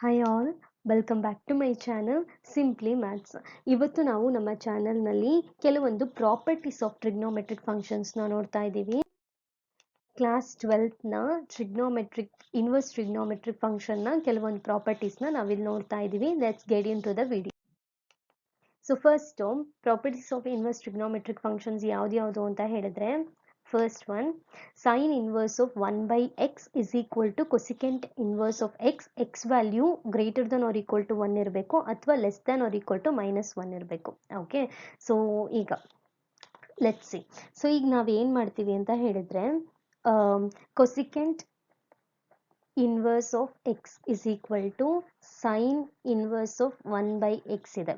Hi all, welcome back to my channel simply maths. ಇವತ್ತು ನಾವು ನಮ್ಮ ಚಾನಲ್ನಲ್ಲಿ ಕೆಲವೊಂದು ಪ್ರಾಪರ್ಟೀಸ್ ಆಫ್ ಟ್ರಿಗ್ನೋಮೆಟ್ರಿಕ್ ಫಂಕ್ಷನ್ಸ್ನ ನೋಡ್ತಾ ಇದ್ದೀವಿ. ಕ್ಲಾಸ್ 12ನ ಇನ್ವರ್ಸ್ ಟ್ರಿಗ್ನೋಮೆಟ್ರಿಕ್ ಫಂಕ್ಷನ್ನ ಕೆಲವೊಂದು ಪ್ರಾಪರ್ಟೀಸ್ನ ನಾವಿಲ್ಲಿ ನೋಡ್ತಾ ಇದ್ದೀವಿ. Let's get into the video. So first properties of inverse trigonometric functions ಯಾವ್ದು ಅಂತ ಹೇಳಿದ್ರೆ, first one, sin inverse of 1 by x is equal to cosecant inverse of x value greater than or equal to 1 ಇರಬೇಕು ಅಥವಾ less than or equal to -1 ಇರಬೇಕು. Okay, so ಈಗ let's see. So ಈಗ ನಾವೇನು ಮಾಡ್ತೀವಿ ಅಂತ ಹೇಳಿದ್ರೆ, cosecant inverse of x is equal to sin inverse of 1 by x ಇದೆ.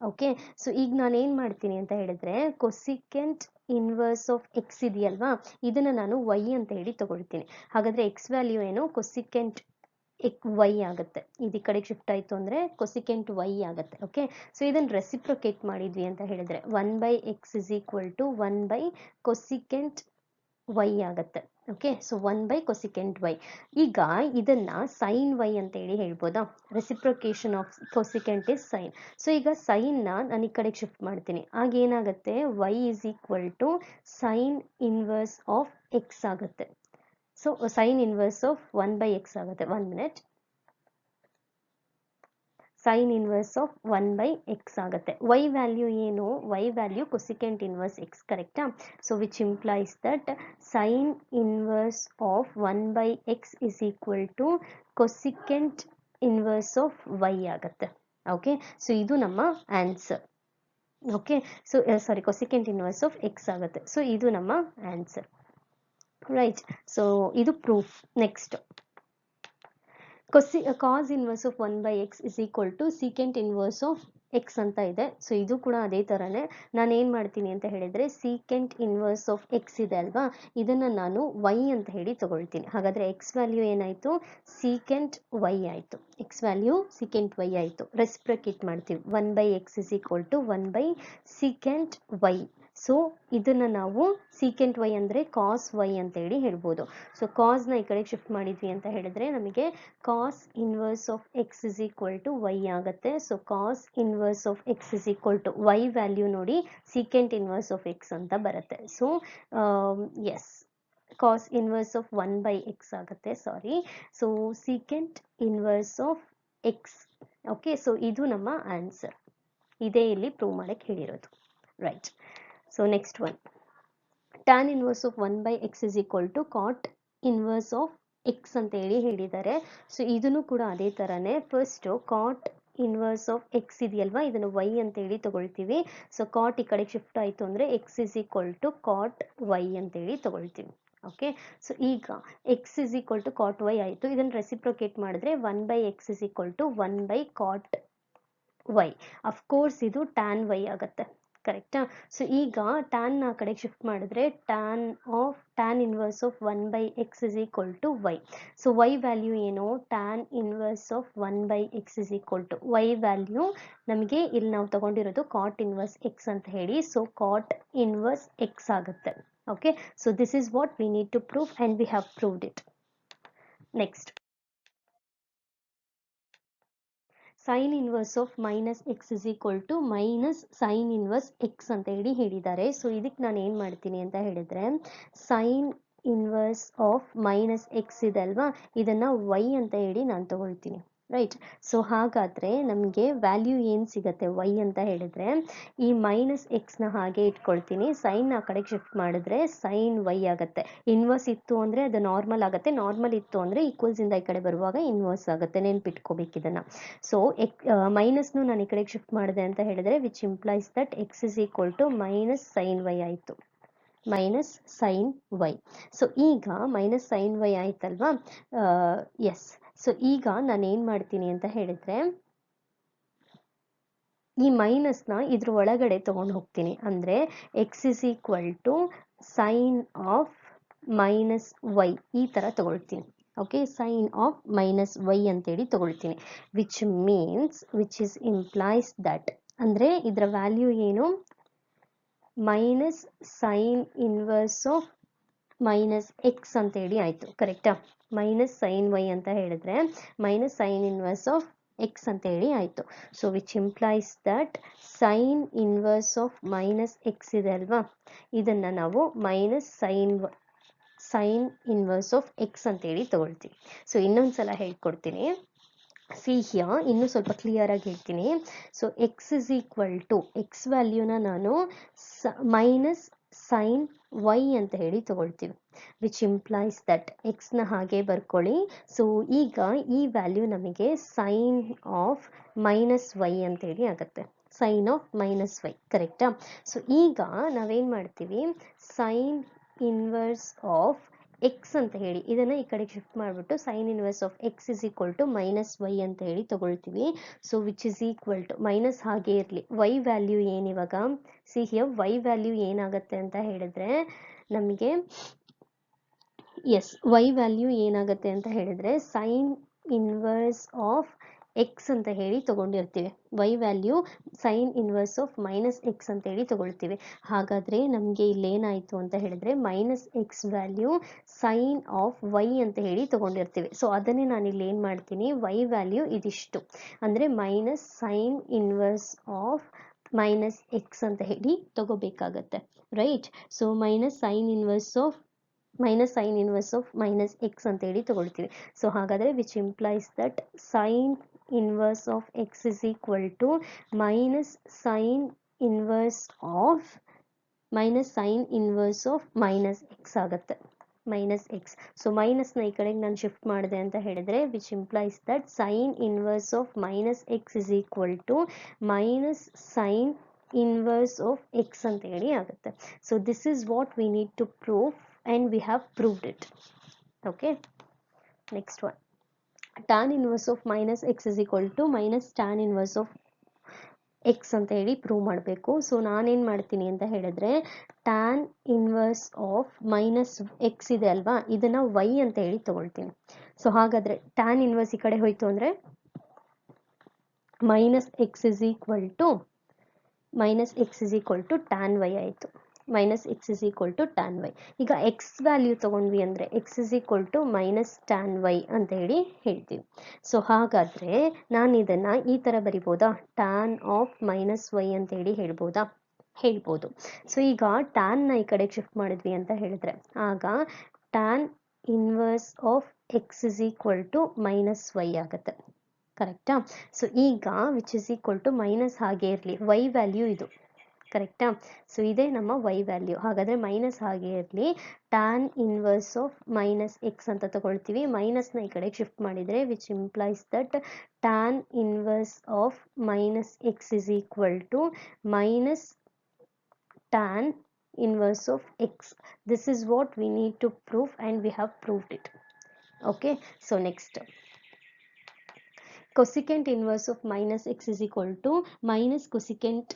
ಓಕೆ, ಸೊ ಈಗ ನಾನು ಏನು ಮಾಡ್ತೀನಿ ಅಂತ ಹೇಳಿದ್ರೆ, ಕೊಸಿಕೆಂಟ್ ಇನ್ವರ್ಸ್ ಆಫ್ ಎಕ್ಸ್ ಇದೆಯಲ್ವಾ, ಇದನ್ನು ನಾನು ವೈ ಅಂತ ಹೇಳಿ ತಗೊಳ್ತೀನಿ. ಹಾಗಾದರೆ ಎಕ್ಸ್ ವ್ಯಾಲ್ಯೂ ಏನು, ಕೊಸಿಕೆಂಟ್ ವೈ ಆಗುತ್ತೆ. ಇದು ಈ ಕಡೆಗೆ ಶಿಫ್ಟ್ ಆಯಿತು ಅಂದರೆ ಕೊಸಿಕೆಂಟ್ ವೈ ಆಗುತ್ತೆ. ಓಕೆ, ಸೊ ಇದನ್ನು ರೆಸಿಪ್ರೊಕೇಟ್ ಮಾಡಿದ್ವಿ ಅಂತ ಹೇಳಿದ್ರೆ 1 by x is equal to 1 by cosecant y ಆಗುತ್ತೆ. Okay, so 1 by cosecant y. ಈಗ ಇದನ್ನ ಸೈನ್ ವೈ ಅಂತ ಹೇಳಿ ಹೇಳ್ಬೋದಾ? Reciprocation of cosecant is sine. So ಈಗ ಸೈನ್ನ ನಾನು ಈ ಕಡೆಗೆ ಶಿಫ್ಟ್ ಮಾಡ್ತೀನಿ. ಆಗ ಏನಾಗುತ್ತೆ, y is equal to sine inverse of x ಆಗುತ್ತೆ. So sine inverse of 1 by x ಆಗುತ್ತೆ. 1 minute. Sine inverse of 1 by x ಆಗುತ್ತೆ. ವೈ ವ್ಯಾಲ್ಯೂ ಏನು, y value cosecant inverse x, ಕರೆಕ್ಟಾ? So which implies that sine inverse of 1 by x is equal to cosecant inverse of y ಆಗುತ್ತೆ. Okay, so ಇದು ನಮ್ಮ answer. Okay, so sorry, cosecant inverse of x ಆಗುತ್ತೆ. So ಇದು ನಮ್ಮ answer, right? So ಇದು proof. Next, cos inverse of 1 by x is equal to secant inverse of x ಅಂತ ಇದೆ. So ಇದು ಕೂಡ ಅದೇ ಥರನೇ ನಾನು ಏನು ಮಾಡ್ತೀನಿ ಅಂತ ಹೇಳಿದರೆ, secant inverse of x ಇದೆ ಅಲ್ವಾ, ಇದನ್ನು ನಾನು y ಅಂತ ಹೇಳಿ ತಗೊಳ್ತೀನಿ. ಹಾಗಾದರೆ ಎಕ್ಸ್ ವ್ಯಾಲ್ಯೂ ಏನಾಯಿತು, secant y ಆಯಿತು. ಎಕ್ಸ್ ವ್ಯಾಲ್ಯೂ secant y ಆಯಿತು. ರೆಸಿಪ್ರೊಕೇಟ್ ಮಾಡ್ತೀವಿ. 1 by x is equal to 1 by secant y. So ಇದನ್ನು ನಾವು ಸೀಕೆಂಟ್ ವೈ ಅಂದರೆ ಕಾಸ್ ವೈ ಅಂತ ಹೇಳಿ ಹೇಳ್ಬೋದು. ಸೊ ಕಾಸ್ನ ಈ ಕಡೆ ಶಿಫ್ಟ್ ಮಾಡಿದ್ವಿ ಅಂತ ಹೇಳಿದ್ರೆ ನಮಗೆ cos inverse of x is equal to y ಆಗುತ್ತೆ. So cos inverse of x is equal to y value ನೋಡಿ ಸೀಕೆಂಟ್ ಇನ್ವರ್ಸ್ ಆಫ್ ಎಕ್ಸ್ ಅಂತ ಬರುತ್ತೆ. So yes, cos inverse of 1 by x ಆಗುತ್ತೆ. Sorry, so secant inverse of x. Okay, so ಇದು ನಮ್ಮ answer. ಇದೇ ಇಲ್ಲಿ prove ಮಾಡಕ್ಕೆ ಹೇಳಿರೋದು, right? So next one, tan inverse of 1 by x is equal to cot inverse of x ಅಂತ ಹೇಳಿ ಹೇಳಿದ್ದಾರೆ. ಸೊ ಇದನ್ನು ಕೂಡ ಅದೇ ಥರನೇ, first cot inverse of x ಇದೆಯಲ್ವಾ, ಇದನ್ನು ವೈ ಅಂತ ಹೇಳಿ ತಗೊಳ್ತೀವಿ. ಸೊ ಕಾಟ್ ಈ ಕಡೆ ಶಿಫ್ಟ್ ಆಯಿತು ಅಂದರೆ x is equal to cot y ಅಂತೇಳಿ ತಗೊಳ್ತೀವಿ. ಓಕೆ, ಸೊ ಈಗ x is equal to cot y ಆಯಿತು. ಇದನ್ನು ರೆಸಿಪ್ರೊಕೇಟ್ ಮಾಡಿದ್ರೆ 1 by x is equal to 1 by cot y. Of course ಇದು ಟ್ಯಾನ್ ವೈ ಆಗುತ್ತೆ, ಕರೆಕ್ಟಾ? ಸೊ ಈಗ ಟ್ಯಾನ್ ಆ ಕಡೆ ಶಿಫ್ಟ್ ಮಾಡಿದ್ರೆ tan inverse of 1 by x is equal to y. So y value ಏನು, tan inverse of 1 by x is equal to y value ನಮಗೆ ಇಲ್ಲಿ ನಾವು ತಗೊಂಡಿರೋದು ಕಾಟ್ ಇನ್ವರ್ಸ್ ಎಕ್ಸ್ ಅಂತ ಹೇಳಿ. ಸೊ ಕಾಟ್ ಇನ್ವರ್ಸ್ ಎಕ್ಸ್ ಆಗುತ್ತೆ. Okay, so this is what we need to prove and we have proved it. Next, sine inverse of minus x is equal to minus sine inverse x ಅಂತ ಹೇಳಿ ಹೇಳಿದ್ದಾರೆ. So ಇದಕ್ಕೆ ನಾನು ಏನು ಮಾಡ್ತೀನಿ ಅಂತ ಹೇಳಿದರೆ, sign inverse of minus x ಇದೆ ಅಲ್ವಾ, ಇದನ್ನು ವೈ ಅಂತ ಹೇಳಿ ನಾನು ತಗೊಳ್ತೀನಿ, ರೈಟ್? ಸೊ ಹಾಗಾದರೆ ನಮಗೆ ವ್ಯಾಲ್ಯೂ ಏನು ಸಿಗುತ್ತೆ ವೈ ಅಂತ ಹೇಳಿದರೆ, ಈ ಮೈನಸ್ ಎಕ್ಸ್ನ ಹಾಗೆ ಇಟ್ಕೊಳ್ತೀನಿ. ಸೈನ್ ಆ ಕಡೆಗೆ ಶಿಫ್ಟ್ ಮಾಡಿದ್ರೆ ಸೈನ್ ವೈ ಆಗುತ್ತೆ. ಇನ್ವರ್ಸ್ ಇತ್ತು ಅಂದರೆ ಅದು ನಾರ್ಮಲ್ ಆಗುತ್ತೆ, ನಾರ್ಮಲ್ ಇತ್ತು ಅಂದರೆ ಈಕ್ವಲ್ಸಿಂದ ಈ ಕಡೆ ಬರುವಾಗ ಇನ್ವರ್ಸ್ ಆಗುತ್ತೆ. ನೆನ್ಪಿಟ್ಕೋಬೇಕು ಇದನ್ನು. ಸೊ ಮೈನಸ್ನು ನಾನು ಈ ಕಡೆಗೆ ಶಿಫ್ಟ್ ಮಾಡಿದೆ ಅಂತ ಹೇಳಿದರೆ which implies that x is equal to minus sine y ಆಯಿತು, ಮೈನಸ್ ಸೈನ್ ವೈ. ಸೊ ಈಗ ಮೈನಸ್ ಸೈನ್ ವೈ ಆಯ್ತಲ್ವಾ, ಎಸ್. ಸೊ ಈಗ ನಾನು ಏನು ಮಾಡ್ತೀನಿ ಅಂತ ಹೇಳಿದರೆ, ಈ ಮೈನಸ್ನ ಇದ್ರ ಒಳಗಡೆ ತೊಗೊಂಡು ಹೋಗ್ತೀನಿ. ಅಂದರೆ x is equal to sine of minus y ಈ ಥರ ತಗೊಳ್ತೀನಿ. Okay, sine of minus y ಅಂತೇಳಿ ತಗೊಳ್ತೀನಿ. ವಿಚ್ ಇಸ್ ಇಂಪ್ಲೈಸ್ ದಟ್, ಅಂದರೆ ಇದರ ವ್ಯಾಲ್ಯೂ ಏನು, minus sine inverse of minus x ಅಂತ ಹೇಳಿ ಆಯಿತು, ಕರೆಕ್ಟಾ? ಮೈನಸ್ ಸೈನ್ ವೈ ಅಂತ ಹೇಳಿದ್ರೆ minus sine inverse of x ಅಂತ ಹೇಳಿ ಆಯಿತು. So which implies that sine inverse of minus x ಇದೆ ಅಲ್ವಾ, ಇದನ್ನು ನಾವು minus sine inverse of x ಅಂತ ಹೇಳಿ ತಗೊಳ್ತೀವಿ. ಸೊ ಇನ್ನೊಂದ್ಸಲ ಹೇಳ್ಕೊಡ್ತೀನಿ, ಸಿ ಹಿಯರ್, ಇನ್ನೂ ಸ್ವಲ್ಪ ಕ್ಲಿಯರ್ ಆಗಿ ಹೇಳ್ತೀನಿ. So x is equal to x ವ್ಯಾಲ್ಯೂನ ನಾನು ಮೈನಸ್ ಸೈನ್ ವೈ ಅಂತ ಹೇಳಿ ತಗೊಳ್ತೀವಿ, ವಿಚ್ ಇಂಪ್ಲೈಸ್ ದಟ್ ಎಕ್ಸ್ನ ಹಾಗೆ ಬರ್ಕೊಳ್ಳಿ. ಸೊ ಈಗ ಈ ವ್ಯಾಲ್ಯೂ ನಮಗೆ ಸೈನ್ ಆಫ್ ಮೈನಸ್ ವೈ ಅಂತ ಹೇಳಿ ಆಗುತ್ತೆ, ಸೈನ್ ಆಫ್ ಮೈನಸ್ ವೈ, ಕರೆಕ್ಟಾ? ಸೊ ಈಗ ನಾವೇನು ಮಾಡ್ತೀವಿ, ಸೈನ್ ಇನ್ವರ್ಸ್ ಆಫ್ ಎಕ್ಸ್ ಅಂತ ಹೇಳಿ ಇದನ್ನು ಈ ಕಡೆ ಶಿಫ್ಟ್ ಮಾಡಿಬಿಟ್ಟು sine inverse of x is equal to minus y ಅಂತ ಹೇಳಿ ತಗೊಳ್ತೀವಿ. So which is equal to minus ಹಾಗೆ ಇರಲಿ, ವೈ ವ್ಯಾಲ್ಯೂ ಏನಿವಾಗ ಸಿ ಹಿಯರ್, ವೈ ವ್ಯಾಲ್ಯೂ ಏನಾಗುತ್ತೆ ಅಂತ ಹೇಳಿದ್ರೆ ನಮಗೆ ವೈ ವ್ಯಾಲ್ಯೂ ಏನಾಗುತ್ತೆ ಅಂತ ಹೇಳಿದ್ರೆ ಸೈನ್ ಇನ್ವರ್ಸ್ ಆಫ್ ಎಕ್ಸ್ ಅಂತ ಹೇಳಿ ತಗೊಂಡಿರ್ತೀವಿ, y value sine inverse of minus x ಅಂತ ಹೇಳಿ ತಗೊಳ್ತೀವಿ. ಹಾಗಾದರೆ ನಮಗೆ ಇಲ್ಲೇನಾಯಿತು ಅಂತ ಹೇಳಿದ್ರೆ minus x value sine of y ಅಂತ ಹೇಳಿ ತಗೊಂಡಿರ್ತೀವಿ. ಸೊ ಅದನ್ನೇ ನಾನು ಇಲ್ಲಿ ಏನು ಮಾಡ್ತೀನಿ, ವೈ ವ್ಯಾಲ್ಯೂ ಇದಿಷ್ಟು ಅಂದರೆ minus sine inverse of minus x ಅಂತ ಹೇಳಿ ತಗೋಬೇಕಾಗತ್ತೆ, right? So minus sine inverse of minus x ಅಂತ ಹೇಳಿ ತಗೊಳ್ತೀವಿ. ಸೊ ಹಾಗಾದರೆ which implies that sine inverse of x is equal to minus sine inverse of minus x ಆಗುತ್ತೆ, minus x. So ಮೈನಸ್ನ ಈ ಕಡೆಗೆ ನಾನು ಶಿಫ್ಟ್ ಮಾಡಿದೆ ಅಂತ ಹೇಳಿದ್ರೆ which implies that sine inverse of minus x is equal to minus sine inverse of x ಅಂತ ಹೇಳಿ ಆಗುತ್ತೆ. So this is what we need to prove and we have proved it. Okay, next one, tan inverse of minus x is equal to minus tan inverse of x ಅಂತ ಹೇಳಿ prove ಮಾಡಬೇಕು. So ನಾನೇನು ಮಾಡ್ತೀನಿ ಅಂತ ಹೇಳಿದ್ರೆ tan inverse of minus x ಇದೆ ಅಲ್ವಾ, ಇದನ್ನು y ಅಂತ ಹೇಳಿ ತಗೊಳ್ತೀನಿ. ಸೊ ಹಾಗಾದರೆ tan ಇನ್ವರ್ಸ್ ಈ ಕಡೆ ಹೋಯಿತು ಅಂದರೆ minus x is equal to tan y ಆಯಿತು, minus x is equal to tan y. ಈಗ ಎಕ್ಸ್ ವ್ಯಾಲ್ಯೂ ತೊಗೊಂಡ್ವಿ ಅಂದರೆ x is equal to minus tan y ಅಂತ ಹೇಳಿ ಹೇಳ್ತೀವಿ. ಸೊ ಹಾಗಾದರೆ ನಾನು ಇದನ್ನು ಈ ಥರ ಬರಿಬೋದಾ, ಟ್ಯಾನ್ ಆಫ್ ಮೈನಸ್ ವೈ ಅಂತ ಹೇಳಿ ಹೇಳ್ಬೋದು. ಸೊ ಈಗ ಟ್ಯಾನ್ನ ಈ ಕಡೆಗೆ ಶಿಫ್ಟ್ ಮಾಡಿದ್ವಿ ಅಂತ ಹೇಳಿದ್ರೆ ಆಗ tan inverse of x is equal to minus y ಆಗುತ್ತೆ, ಕರೆಕ್ಟಾ? ಸೊ ಈಗ which is equal to minus ಹಾಗೆ ಇರಲಿ, ವೈ ವ್ಯಾಲ್ಯೂ ಇದು, ಕರೆಕ್ಟಾ? ಸೊ ಇದೇ ನಮ್ಮ ವೈ ವ್ಯಾಲ್ಯೂ. ಹಾಗಾದರೆ ಮೈನಸ್ ಹಾಗೆ ಇರಲಿ, tan inverse of minus x ಅಂತ ತಗೊಳ್ತೀವಿ, ಮೈನಸ್ನ ಈ ಕಡೆ ಶಿಫ್ಟ್ ಮಾಡಿದರೆ which implies that tan inverse of minus x is equal to minus tan inverse of x. This is what we need to prove and we have proved it. Okay, so next cosecant inverse of minus x is equal to minus cosecant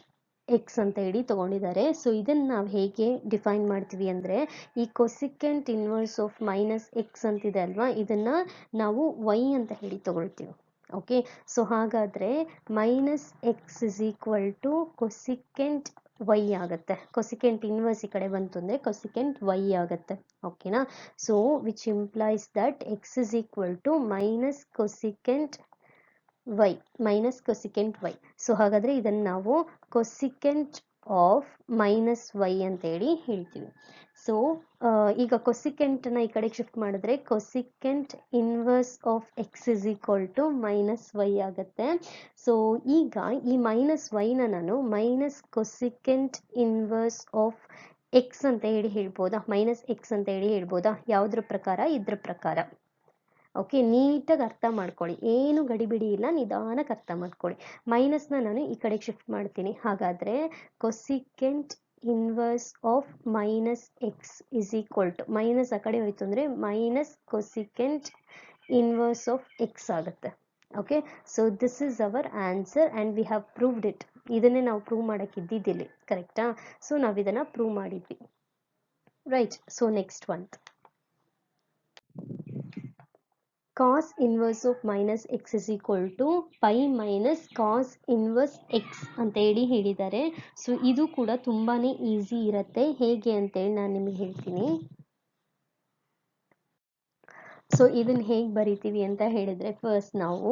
x ಅಂತ ಹೇಳಿ ತೊಗೊಂಡಿದ್ದಾರೆ. So ಇದನ್ನು ನಾವು ಹೇಗೆ define ಮಾಡ್ತೀವಿ ಅಂದರೆ ಈ cosecant inverse of minus x ಅಂತಿದೆ ಅಲ್ವಾ, ಇದನ್ನು ನಾವು ವೈ ಅಂತ ಹೇಳಿ ತೊಗೊಳ್ತೀವಿ. ಓಕೆ, ಸೊ ಹಾಗಾದರೆ minus x is equal to cosecant y ಆಗುತ್ತೆ, ಕೊಸಿಕೆಂಟ್ ಇನ್ವರ್ಸ್ ಈ ಕಡೆ ಬಂತು ಅಂದರೆ ಕೊಸಿಕೆಂಟ್ ವೈ ಆಗುತ್ತೆ. ಓಕೆನಾ? So which implies that x is equal to minus cosecant y. So ಹಾಗಾದರೆ ಇದನ್ನು ನಾವು ಕೊಸಿಕೆಂಟ್ ಆಫ್ ಮೈನಸ್ ವೈ ಅಂತೇಳಿ ಹೇಳ್ತೀವಿ. ಸೊ ಈಗ ಕೊಸಿಕೆಂಟನ್ನ ಈ ಕಡೆಗೆ ಶಿಫ್ಟ್ ಮಾಡಿದ್ರೆ cosecant inverse of x is equal to minus y ಆಗುತ್ತೆ. ಸೊ ಈಗ ಈ ಮೈನಸ್ ವೈನ ನಾನು minus cosecant inverse of x ಅಂತ ಹೇಳಿ ಹೇಳ್ಬೋದಾ, ಮೈನಸ್ ಎಕ್ಸ್ ಅಂತ ಹೇಳಿ ಹೇಳ್ಬೋದಾ? ಯಾವುದ್ರ ಪ್ರಕಾರ? ಇದ್ರ ಪ್ರಕಾರ. ಓಕೆ, ನೀಟಾಗಿ ಅರ್ಥ ಮಾಡ್ಕೊಳ್ಳಿ, ಏನು ಗಡಿಬಿಡಿ ಇಲ್ಲ, ನಿಧಾನಕ್ಕೆ ಅರ್ಥ ಮಾಡ್ಕೊಳ್ಳಿ. ಮೈನಸ್ನ ನಾನು ಈ ಕಡೆಗೆ ಶಿಫ್ಟ್ ಮಾಡ್ತೀನಿ. ಹಾಗಾದರೆ cosecant inverse of minus x is equal to minus ಆ ಕಡೆ ಹೋಯ್ತು ಅಂದರೆ minus cosecant inverse of x ಆಗುತ್ತೆ. Okay, so this is our answer and we have proved it. ಇದನ್ನೇ ನಾವು ಪ್ರೂವ್ ಮಾಡೋಕ್ಕಿದ್ದಿದ್ದಿಲ್ಲಿ, ಕರೆಕ್ಟಾ? ಸೊ ನಾವು ಇದನ್ನು ಪ್ರೂವ್ ಮಾಡಿದ್ವಿ, right? So next one, cos inverse of minus x is equal to pi minus cos inverse x ಅಂತ ಹೇಳಿ ಹೇಳಿದ್ದಾರೆ. So ಇದು ಕೂಡ ತುಂಬಾ ಈಸಿ ಇರುತ್ತೆ. ಹೇಗೆ ಅಂತೇಳಿ ನಾನು ನಿಮಗೆ ಹೇಳ್ತೀನಿ. ಸೊ ಇದನ್ನ ಹೇಗೆ ಬರಿತೀವಿ ಅಂತ ಹೇಳಿದ್ರೆ ಫಸ್ಟ್ ನಾವು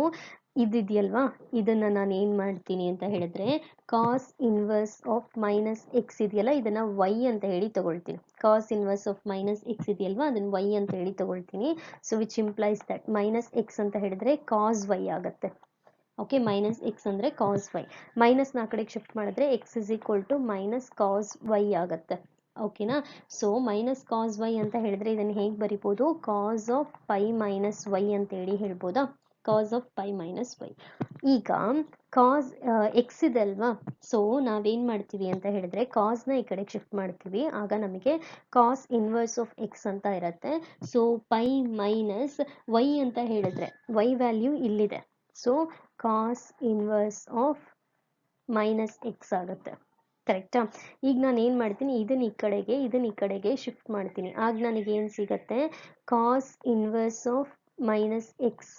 ಇದಿದೆಯಲ್ವಾ ಇದನ್ನ ನಾನು ಏನು ಮಾಡ್ತೀನಿ ಅಂತ ಹೇಳಿದ್ರೆ cos inverse of minus x ಇದೆಯಲ್ಲ ಇದನ್ನ ವೈ ಅಂತ ಹೇಳಿ ತಗೊಳ್ತೀನಿ. Cos inverse of minus x ಇದೆಯಲ್ವಾ ಅದನ್ನ ವೈ ಅಂತ ಹೇಳಿ ತಗೊಳ್ತೀನಿ. So which implies that minus x ಅಂತ ಹೇಳಿದ್ರೆ ಕಾಸ್ ವೈ ಆಗುತ್ತೆ. ಓಕೆ, ಮೈನಸ್ ಎಕ್ಸ್ ಅಂದರೆ ಕಾಸ್ ವೈ. ಮೈನಸ್ನ ಆ ಕಡೆಗೆ ಶಿಫ್ಟ್ ಮಾಡಿದ್ರೆ x is equal to minus cos y ಆಗುತ್ತೆ. ಓಕೆನಾ. ಸೊ ಮೈನಸ್ ಕಾಸ್ ವೈ ಅಂತ ಹೇಳಿದ್ರೆ ಇದನ್ನು ಹೇಗೆ ಬರಿಬೋದು, ಕಾಸ್ ಆಫ್ ಪೈ ಮೈನಸ್ ವೈ ಅಂತೇಳಿ ಹೇಳ್ಬೋದಾ, ಕಾಸ್ ಆಫ್ ಪೈ ಮೈನಸ್ ವೈ. ಈಗ ಕಾಸ್ ಎಕ್ಸ್ ಇದೆ ಅಲ್ವಾ, ಸೊ ನಾವೇನು ಮಾಡ್ತೀವಿ ಅಂತ ಹೇಳಿದ್ರೆ ಕಾಸ್ನ ಈ ಕಡೆಗೆ ಶಿಫ್ಟ್ ಮಾಡ್ತೀವಿ, ಆಗ ನಮಗೆ ಕಾಸ್ ಇನ್ವರ್ಸ್ ಆಫ್ ಎಕ್ಸ್ ಅಂತ ಇರುತ್ತೆ. ಸೊ ಪೈ ಮೈನಸ್ ವೈ ಅಂತ ಹೇಳಿದ್ರೆ ವೈ ವ್ಯಾಲ್ಯೂ ಇಲ್ಲಿದೆ, so cos inverse of minus x ಆಗುತ್ತೆ. ಕರೆಕ್ಟಾ. ಈಗ ನಾನು ಏನು ಮಾಡ್ತೀನಿ, ಇದನ್ನ ಈ ಕಡೆಗೆ ಶಿಫ್ಟ್ ಮಾಡ್ತೀನಿ, ಆಗ ನನಗೆ ಏನು ಸಿಗತ್ತೆ, cos inverse of minus x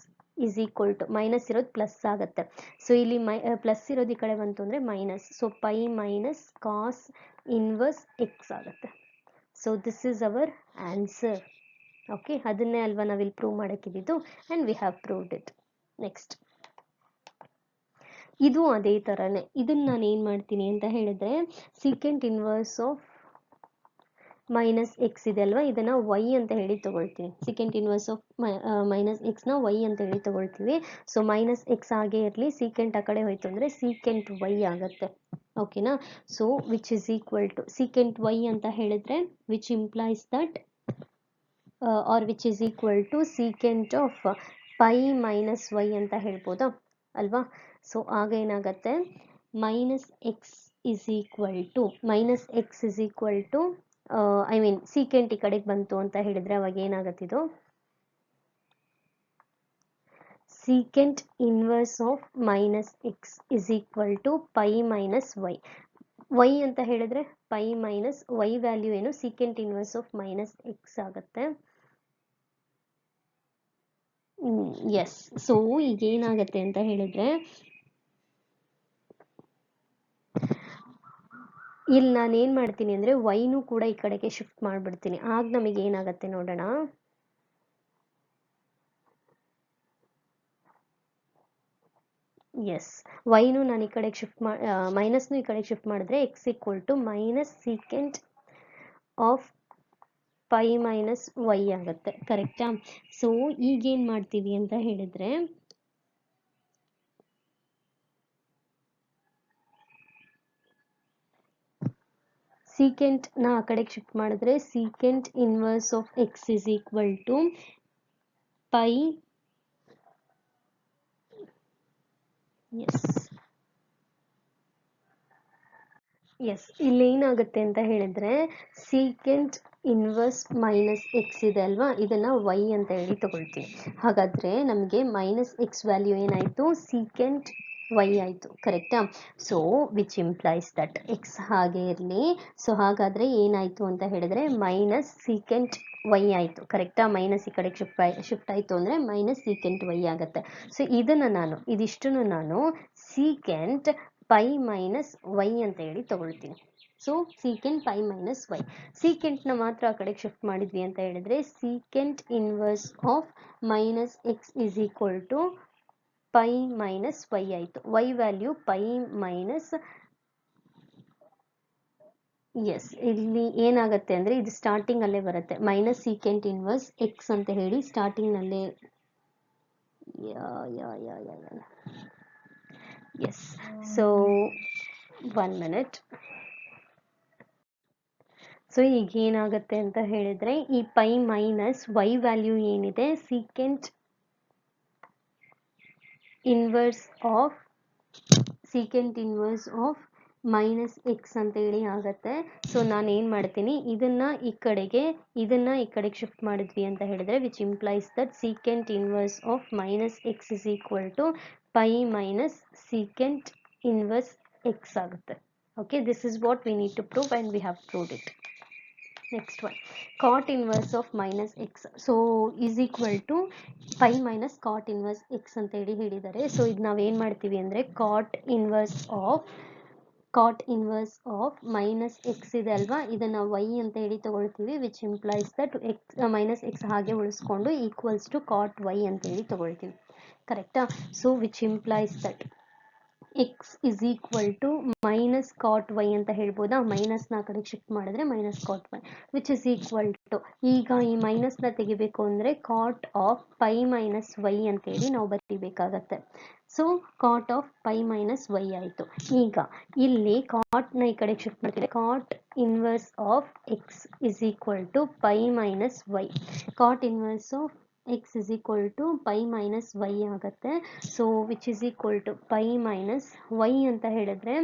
is equal to minus ಇರೋದು ಪ್ಲಸ್ ಆಗುತ್ತೆ. ಸೊ ಇಲ್ಲಿ ಪ್ಲಸ್ ಇರೋದು ಈ ಕಡೆ ಬಂತು ಅಂದರೆ minus, so pi minus cos inverse x ಆಗುತ್ತೆ. So this is our answer. Okay, ಅದನ್ನೇ ಅಲ್ವಾ ನಾವಿಲ್ಲಿ ಪ್ರೂವ್ ಮಾಡೋಕ್ಕಿದ್ದು, and we have proved it. Next ಇದು ಅದೇ ಥರನೇ, ಇದನ್ನು ನಾನು ಏನು ಮಾಡ್ತೀನಿ ಅಂತ ಹೇಳಿದ್ರೆ secant inverse of minus x ಇದೆ ಅಲ್ವಾ ಇದನ್ನು ವೈ ಅಂತ ಹೇಳಿ ತಗೊಳ್ತೀನಿ. ಸೀಕೆಂಟ್ ಇನ್ವರ್ಸ್ ಆಫ್ ಮೈನಸ್ ಎಕ್ಸ್ನ ವೈ ಅಂತ ಹೇಳಿ ತಗೊಳ್ತೀವಿ. ಸೊ ಮೈನಸ್ ಎಕ್ಸ್ ಆಗೇ ಇರಲಿ, ಸೀಕೆಂಟ್ ಆ ಕಡೆ ಹೋಯ್ತು ಅಂದರೆ ಸೀಕೆಂಟ್ ವೈ ಆಗುತ್ತೆ. ಓಕೆನಾ. So which is equal to secant y ಅಂತ ಹೇಳಿದ್ರೆ which implies that or which is equal to secant of pi minus y ಅಂತ ಹೇಳ್ಬೋದಾ ಅಲ್ವಾ. ಸೊ ಆಗ ಏನಾಗುತ್ತೆ, minus x is equal to I mean secant ಈ ಕಡೆಗೆ ಬಂತು ಅಂತ ಹೇಳಿದ್ರೆ ಅವಾಗ ಏನಾಗತ್ತಿದು, secant inverse of minus x is equal to pi minus y. Y ಅಂತ ಹೇಳಿದ್ರೆ ಪೈ ಮೈನಸ್ ವೈ ವ್ಯಾಲ್ಯೂ ಏನು, secant inverse of minus x ಆಗುತ್ತೆ. ಎಸ್. ಸೊ ಈಗ ಏನಾಗುತ್ತೆ ಅಂತ ಹೇಳಿದ್ರೆ ಇಲ್ಲಿ ನಾನು ಏನು ಮಾಡ್ತೀನಿ ಅಂದರೆ ವೈನೂ ಕೂಡ ಈ ಕಡೆಗೆ ಶಿಫ್ಟ್ ಮಾಡಿಬಿಡ್ತೀನಿ, ಆಗ ನಮಗೆ ಏನಾಗುತ್ತೆ ನೋಡೋಣ. ಎಸ್, ವೈನು ನಾನು ಈ ಕಡೆಗೆ ಶಿಫ್ಟ್ ಮೈನಸ್ನು ಈ ಕಡೆಗೆ ಶಿಫ್ಟ್ ಮಾಡಿದ್ರೆ x equal to minus secant of pi minus y ಆಗುತ್ತೆ. ಕರೆಕ್ಟಾ. ಸೊ ಈಗೇನು ಮಾಡ್ತೀವಿ ಅಂತ ಹೇಳಿದ್ರೆ ಸೀಕೆಂಟ್ನ ಆ ಕಡೆಗೆ ಶಿಫ್ಟ್ ಮಾಡಿದ್ರೆ secant inverse of x is equal to pi yes ಇಲ್ಲಿ ಏನಾಗುತ್ತೆ ಅಂತ ಹೇಳಿದ್ರೆ ಸೀಕೆಂಟ್ ಇನ್ವರ್ಸ್ ಮೈನಸ್ ಎಕ್ಸ್ ಇದೆ ಅಲ್ವಾ ಇದನ್ನ ವೈ ಅಂತ ಹೇಳಿ ತಗೊಳ್ತೀವಿ. ಹಾಗಾದ್ರೆ ನಮಗೆ ಮೈನಸ್ ಎಕ್ಸ್ ವ್ಯಾಲ್ಯೂ ಏನಾಯ್ತು, ಸೀಕೆಂಟ್ ವೈ ಆಯಿತು. ಕರೆಕ್ಟಾ. So which implies that X ಹಾಗೆ ಇರಲಿ. ಸೊ ಹಾಗಾದರೆ ಏನಾಯಿತು ಅಂತ ಹೇಳಿದ್ರೆ ಮೈನಸ್ ಸೀಕೆಂಟ್ ವೈ ಆಯಿತು. ಕರೆಕ್ಟಾ. ಮೈನಸ್ ಈ ಕಡೆಗೆ ಶಿಫ್ಟ್ ಆಯಿತು ಅಂದರೆ ಮೈನಸ್ ಸೀಕೆಂಟ್ ವೈ ಆಗುತ್ತೆ. ಸೊ ಇದಿಷ್ಟನ್ನು ನಾನು ಸೀಕೆಂಟ್ ಪೈ ಮೈನಸ್ ವೈ ಅಂತ ಹೇಳಿ ತಗೊಳ್ತೀನಿ. So secant pi minus y, ಸೀಕೆಂಟ್ನ ಮಾತ್ರ ಆ ಕಡೆಗೆ ಶಿಫ್ಟ್ ಮಾಡಿದ್ವಿ ಅಂತ ಹೇಳಿದ್ರೆ secant inverse of minus x is equal to pi minus y ಆಯಿತು. Y value pi minus s ಇಲ್ಲಿ ಏನಾಗುತ್ತೆ ಅಂದರೆ ಇದು ಸ್ಟಾರ್ಟಿಂಗಲ್ಲೇ ಬರುತ್ತೆ ಮೈನಸ್ ಸೀಕೆಂಟ್ ಇನ್ವರ್ಸ್ ಎಕ್ಸ್ ಅಂತ ಹೇಳಿ ಸ್ಟಾರ್ಟಿಂಗ್ನಲ್ಲೇ ಎಸ್. So 1 minute. ಸೊ ಈಗ ಏನಾಗುತ್ತೆ ಅಂತ ಹೇಳಿದ್ರೆ ಈ ಪೈ ಮೈನಸ್ ವೈ ವ್ಯಾಲ್ಯೂ ಏನಿದೆ secant inverse of minus x ಅಂತ ಹೇಳಿ ಆಗುತ್ತೆ. ಸೊ ನಾನು ಏನು ಮಾಡ್ತೀನಿ ಇದನ್ನ ಈ ಕಡೆಗೆ ಶಿಫ್ಟ್ ಮಾಡಿದ್ವಿ ಅಂತ ಹೇಳಿದ್ರೆ which implies that secant inverse of minus x is equal to pi minus secant inverse x ಆಗುತ್ತೆ. Okay, this is what we need to prove and we have proved it. Next one, cot inverse of minus x so is equal to pi minus cot inverse x ಅಂತ ಹೇಳಿದ್ದಾರೆ. So ಇದು ನಾವು ಏನು ಮಾಡ್ತೀವಿ ಅಂದರೆ cot inverse of cot inverse of minus x ಇದೆ ಅಲ್ವಾ, ಇದನ್ನ ವೈ ಅಂತ ಹೇಳಿ ತಗೊಳ್ತೀವಿ, which implies that x minus x ಹಾಗೆ ಉಳಿಸ್ಕೊಂಡು ಈಕ್ವಲ್ಸ್ ಟು ಕಾಟ್ ವೈ ಅಂತ ಹೇಳಿ ತಗೊಳ್ತೀವಿ. ಕರೆಕ್ಟಾ? So which implies that x is equal to minus cot y ಅಂತ ಹೇಳ್ಬೋದಾ? ಮೈನಸ್ನ ಆ ಕಡೆಗೆ ಶಿಫ್ಟ್ ಮಾಡಿದ್ರೆ minus cot y which is equal to, ಈಗ ಈ ಮೈನಸ್ನ ತೆಗಿಬೇಕು ಅಂದರೆ cot of pi minus y ಅಂತೇಳಿ ನಾವು ಬರೀಬೇಕಾಗತ್ತೆ. So cot of pi minus y ಆಯಿತು. ಈಗ ಇಲ್ಲಿ ಕಾಟ್ನ ಈ ಕಡೆಗೆ ಶಿಫ್ಟ್ ಮಾಡ್ತೀವಿ, cot inverse of x is equal to pi minus y. Cot inverse of x is equal to pi minus y ಆಗುತ್ತೆ. So which is equal to pi minus y ಅಂತ ಹೇಳಿದ್ರೆ